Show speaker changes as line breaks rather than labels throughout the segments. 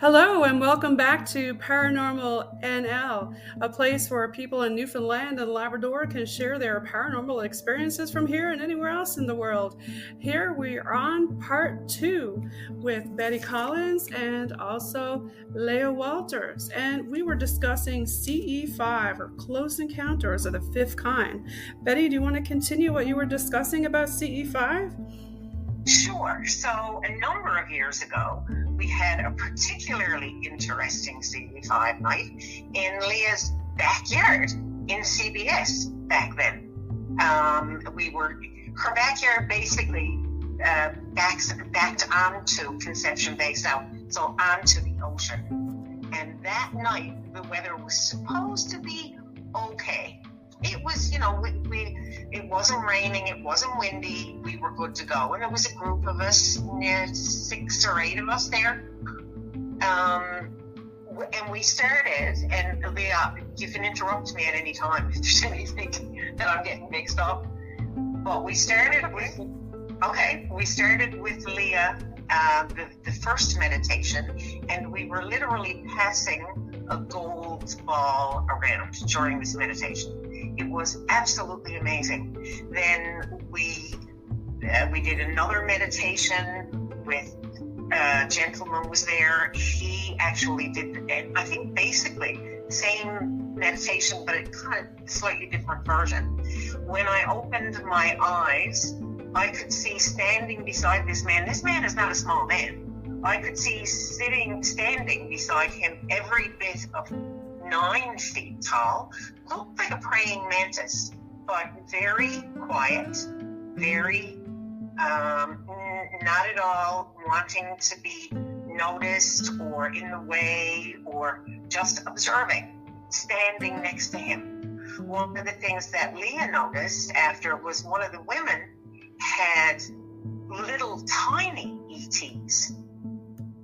Hello, and welcome back to Paranormal NL, a place where people in Newfoundland and Labrador can share their paranormal experiences from here and anywhere else in the world. Here we are on part 2 with Betty Collins and also Leah Walters, and we were discussing CE-5, or Close Encounters of the Fifth Kind. Betty, do you want to continue what you were discussing about CE-5?
Sure. So a number of years ago, we had a particularly interesting CE-5 night in Leah's backyard in CBS back then. Her backyard basically backed onto Conception Bay South, so onto the ocean. And that night, the weather was supposed to be okay. It was, it wasn't raining, it wasn't windy, we were good to go. And there was a group of us, 6 or 8 of us there. And we started, and Leah, you can interrupt me at any time if there's anything that I'm getting mixed up. But we started with Leah, the first meditation, and we were literally passing a gold ball around during this meditation. It was absolutely amazing. Then we did another meditation with a gentleman was there. He actually did, I think, basically the same meditation, but a kind of slightly different version. When I opened my eyes, I could see standing beside this man. This man is not a small man. I could see standing beside him, every bit of 9 feet tall, looked like a praying mantis, but very quiet, very not at all wanting to be noticed or in the way, or just observing, standing next to him. One of the things that Leah noticed after was one of the women had little tiny ETs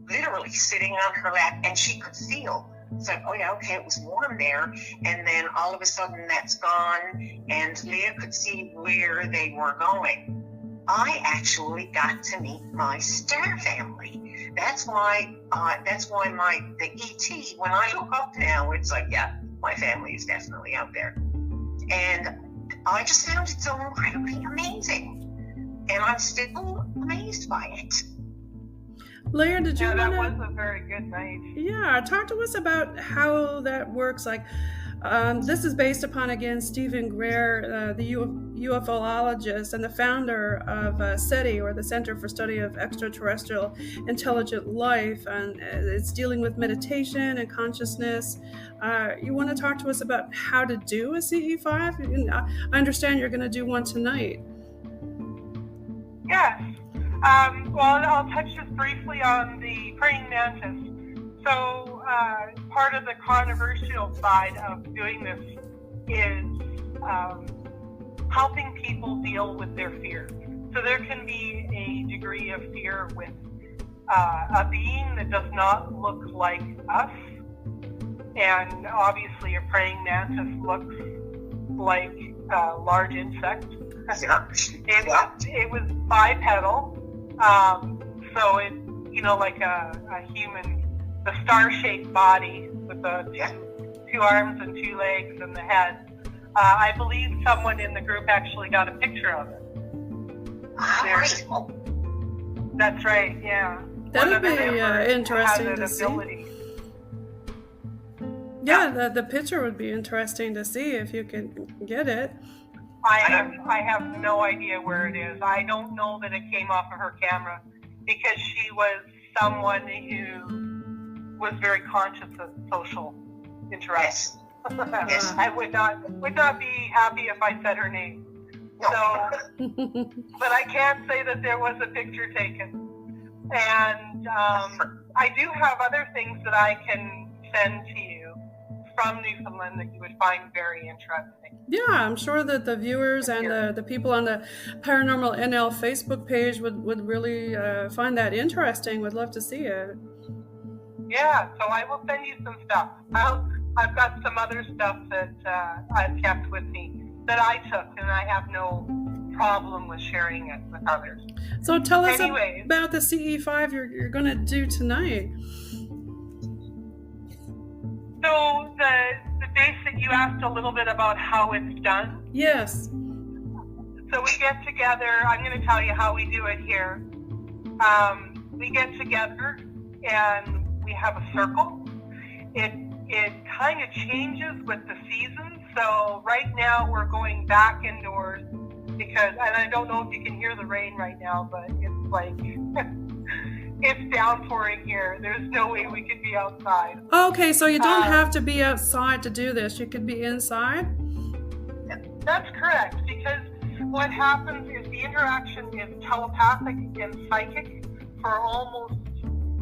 literally sitting on her lap, and she could feel. It's like, oh yeah, okay, it was warm there, and then all of a sudden that's gone, and Leah could see where they were going. I actually got to meet my star family. That's why the ET, when I look up now, it's like, yeah, my family is definitely out there. And I just found it so incredibly amazing, and I'm still amazed by it.
Leah, did you
that was a very good night.
Yeah, talk to us about how that works. Like, this is based upon, again, Stephen Gueret, the UFOologist and the founder of SETI, or the Center for Study of Extraterrestrial Intelligent Life, and it's dealing with meditation and consciousness. You want to talk to us about how to do a CE-5? I understand you're going to do one tonight.
Yes. Well, I'll touch just briefly on the praying mantis. So part of the controversial side of doing this is helping people deal with their fear. So there can be a degree of fear with a being that does not look like us. And obviously a praying mantis looks like a large insect. It was bipedal. So it, like a human, the star-shaped body with the two arms and 2 legs and the head. I believe someone in the group actually got a picture of it. That's right, yeah.
That would be interesting to see. Yeah, the picture would be interesting to see if you can get it.
I have no idea where it is. I don't know that it came off of her camera, because she was someone who was very conscious of social interaction. Yes. I would not be happy if I said her name. No. So, but I can say that there was a picture taken, and I do have other things that I can send to you from Newfoundland that you would find very interesting.
Yeah, I'm sure that the viewers and the people on the Paranormal NL Facebook page would really find that interesting. Would love to see it.
Yeah, so I will send you some stuff. I've got some other stuff that I've kept with me that I took, and I have no problem with sharing it with others.
So tell us about the CE-5 you're going to do tonight.
So the basic, you asked a little bit about how it's done.
Yes.
So we get together. I'm going to tell you how we do it here. We get together and we have a circle. It kind of changes with the season. So right now we're going back indoors because, and I don't know if you can hear the rain right now, but it's like, it's downpouring here. There's no way we could be outside.
Okay, so you don't have to be outside to do this. You could be inside?
That's correct, because what happens is the interaction is telepathic and psychic for almost,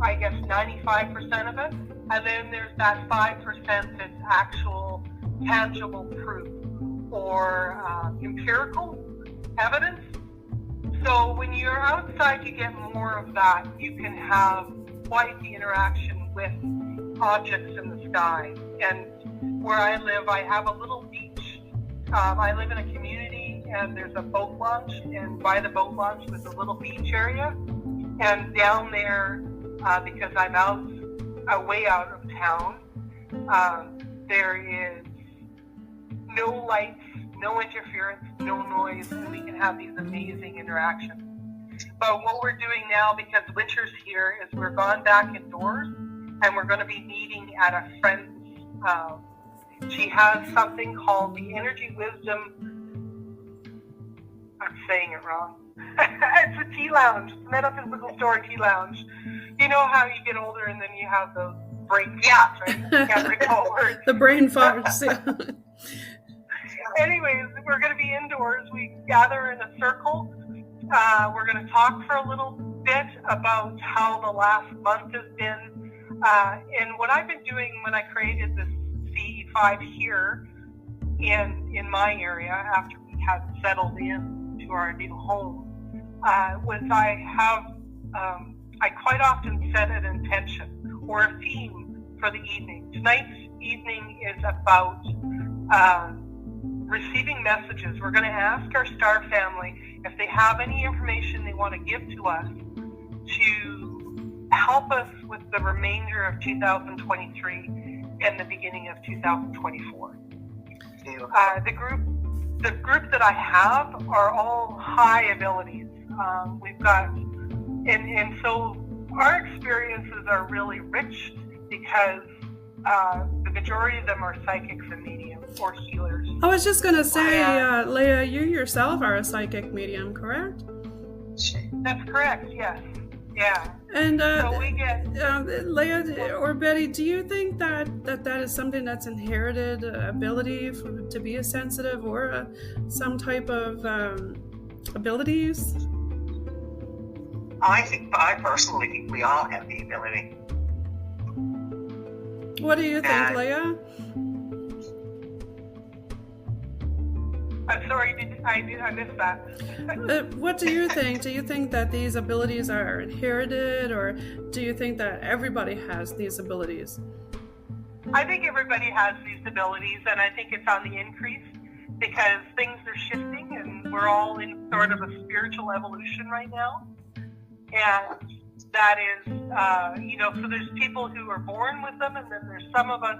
I guess, 95% of it. And then there's that 5% that's actual tangible proof or empirical evidence. So when you're outside, you get more of that. You can have quite the interaction with objects in the sky. And where I live, I have a little beach. I live in a community and there's a boat launch, and by the boat launch there's a little beach area. And down there, because I'm way out of town, there is no lights, no interference, no noise, and we can have these amazing interactions. But what we're doing now, because winter's here, is we're gone back indoors, and we're going to be meeting at a friend's. She has something called the Energy Wisdom. I'm saying it wrong. It's a tea lounge, it's a metaphysical store tea lounge. You know how you get older and then you have those brain farts, right? You can't recall words.
The brain farts.
Anyways, we're going to be indoors. We gather in a circle. We're going to talk for a little bit about how the last month has been. And what I've been doing when I created this CE-5 here in my area, after we had settled in to our new home, was I quite often set an intention or a theme for the evening. Tonight's evening is about receiving messages. We're going to ask our star family if they have any information they want to give to us to help us with the remainder of 2023 and the beginning of 2024. The group that I have are all high abilities. We've got, and so our experiences are really rich because the majority of them are psychics and mediums or healers.
I was just going to say, Leah, you yourself are a psychic medium, correct?
That's correct, yes. Yeah.
And
so we get,
Leah or Betty, do you think that is something that's inherited ability to be a sensitive or some type of abilities?
I personally think we all have the ability.
What do you think, Leah?
I'm sorry, I missed that.
What do you think? Do you think that these abilities are inherited, or do you think that everybody has these abilities?
I think everybody has these abilities, and I think it's on the increase because things are shifting, and we're all in sort of a spiritual evolution right now. And that is, so there's people who are born with them, and then there's some of us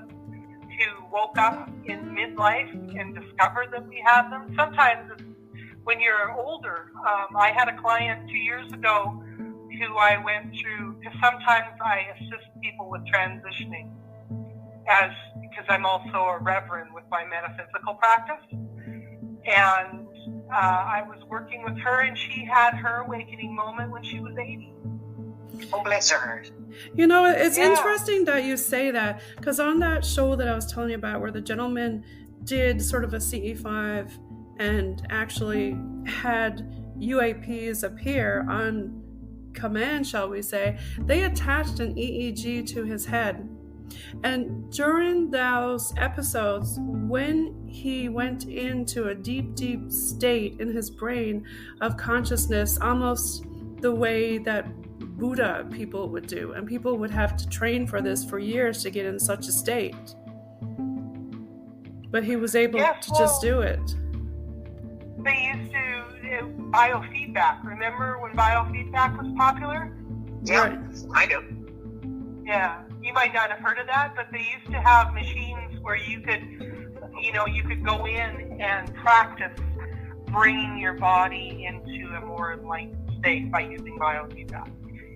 who woke up in midlife and discovered that we have them. Sometimes it's when you're older. I had a client 2 years ago who I went through, because sometimes I assist people with transitioning because I'm also a reverend with my metaphysical practice. And I was working with her, and she had her awakening moment when she was 80.
Oh, bless her heart.
You know, it's interesting that you say that, because on that show that I was telling you about where the gentleman did sort of a CE-5 and actually had UAPs appear on command, shall we say, they attached an EEG to his head. And during those episodes, when he went into a deep, deep state in his brain of consciousness, almost the way that Buddha people would do, and people would have to train for this for years to get in such a state, but he was able to just do it.
They used to biofeedback. Remember when biofeedback was popular?
Yeah, I do.
Yeah, you might not have heard of that, but they used to have machines where you could go in and practice bringing your body into a more enlightened state by using biofeedback.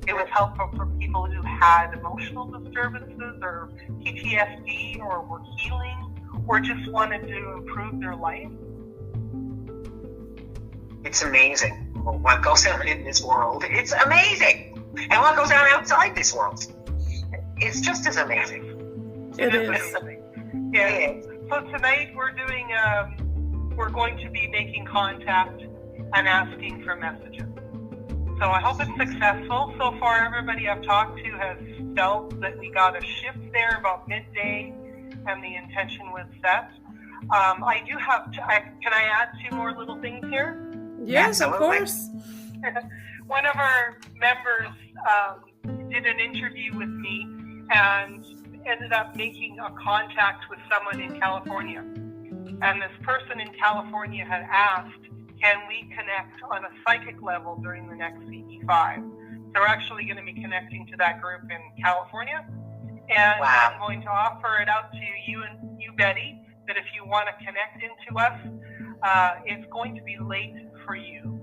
It was helpful for people who had emotional disturbances or PTSD or were healing or just wanted to improve their life.
It's amazing what goes on in this world. It's amazing. And what goes on outside this world. It's just as amazing.
It is.
Yeah. So tonight we're going to be making contact and asking for messages. So I hope it's successful. So far, everybody I've talked to has felt that we got a shift there about midday, and the intention was set. I do have. Can I add 2 more little things here?
Yes, of course.
One of our members did an interview with me and ended up making a contact with someone in California. And this person in California had asked, can we connect on a psychic level during the next CE-5? So we're actually going to be connecting to that group in California. And
wow.
I'm going to offer it out to you and you, Betty, that if you want to connect into us, it's going to be late for you.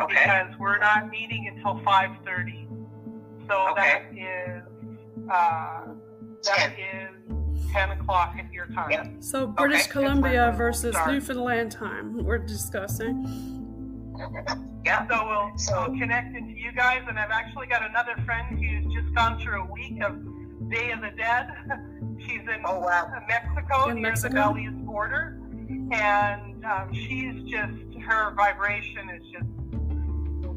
Okay.
Because we're not meeting until 5:30. So
okay.
that is 10 o'clock at your time.
Yep.
So British Columbia versus Newfoundland time we're discussing.
Yeah.
So we'll connect into you guys, and I've actually got another friend who's just gone through a week of Day of the Dead. She's in Mexico, near the Belize border, and her vibration is just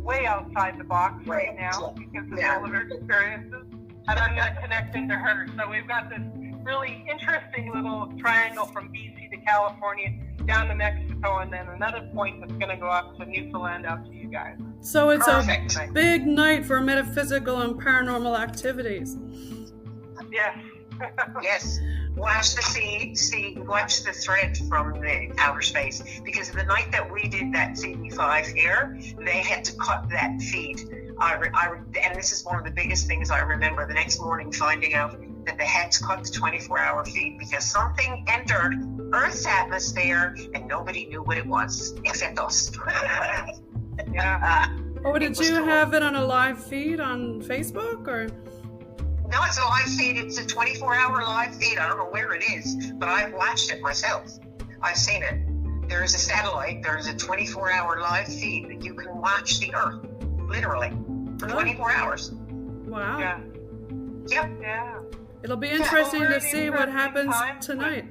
way outside the box right now because of all of her experiences, and I'm going to connect into her. So we've got this really interesting little triangle from BC to California down to Mexico, and then another point that's going to go up to Newfoundland out to you guys.
So it's a big night for metaphysical and paranormal activities.
Yes.
Yes. Watch the thread from the outer space, because the night that we did that CE-5 here, they had to cut that feed. And this is one of the biggest things I remember the next morning, finding out that they had to cut the 24-hour feed because something entered Earth's atmosphere and nobody knew what it was except us.
Yeah.
Did you have it on a live feed on Facebook or?
No, it's a live feed. It's a 24-hour live feed. I don't know where it is, but I've watched it myself. I've seen it. There is a satellite. There is a 24-hour live feed that you can watch the Earth, literally, for 24 hours.
Wow.
Yeah.
Yep.
Yeah.
It'll be interesting to see what happens tonight.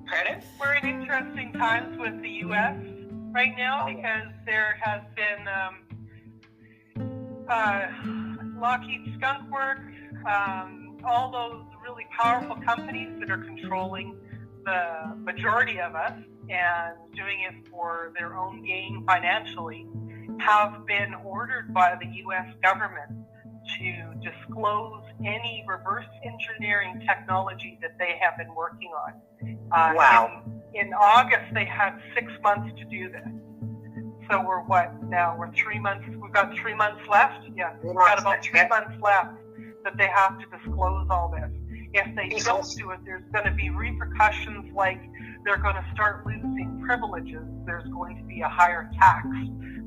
Pardon?
We're in interesting times with the U.S. right now because there has been Lockheed Skunk Works, all those really powerful companies that are controlling the majority of us and doing it for their own gain financially, have been ordered by the U.S. government to disclose any reverse engineering technology that they have been working on.
Wow.
In August, they had 6 months to do this. So we're what now? We're 3 months. We've got 3 months left. Yeah, we've got about 3 months left that they have to disclose all this. If they don't do it, there's going to be repercussions, like they're going to start losing privileges. There's going to be a higher tax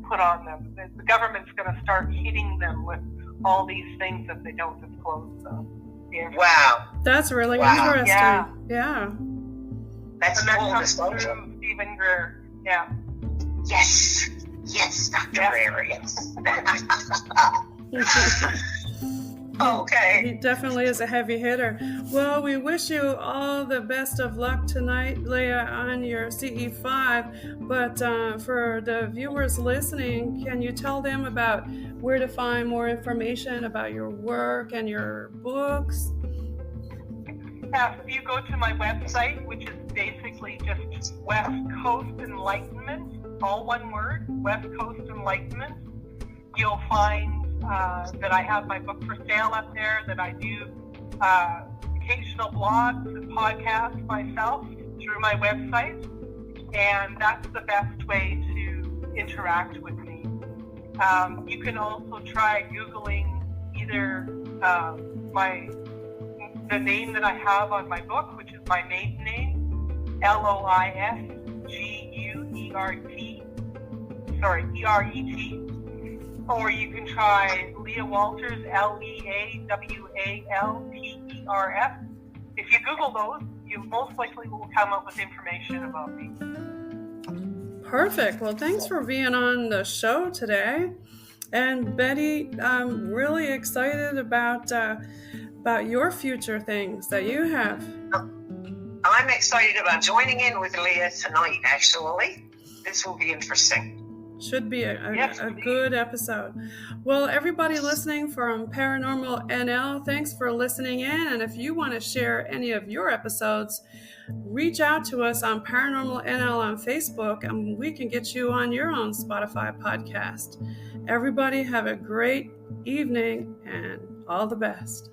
put on them. The government's going to start hitting them with all these things if they don't disclose them. Yeah.
Wow.
That's really interesting.
Yeah.
That's full disclosure.
Stephen Greer. Yeah.
Yes, Dr. Greer, yes. Okay.
He definitely is a heavy hitter. Well, we wish you all the best of luck tonight, Leah, on your CE-5. But for the viewers listening, can you tell them about where to find more information about your work and your books?
If you go to my website, which is basically just West Coast Enlightenment, all one word, West Coast Enlightenment, you'll find that I have my book for sale up there, that I do occasional blogs and podcasts myself through my website, and that's the best way to interact with me. You can also try Googling either the name that I have on my book, which is my maiden name, Loisguert, ERET. Or you can try Leah Walters, LeaWalters. If you Google those, you most likely will come up with information about me.
Perfect. Well, thanks for being on the show today. And Betty, I'm really excited about your future things that you have.
I'm excited about joining in with Leah tonight, actually. This will be interesting.
Should be a good episode. Well, everybody listening from Paranormal NL, thanks for listening in. And if you want to share any of your episodes, reach out to us on Paranormal NL on Facebook, and we can get you on your own Spotify podcast. Everybody have a great evening and all the best.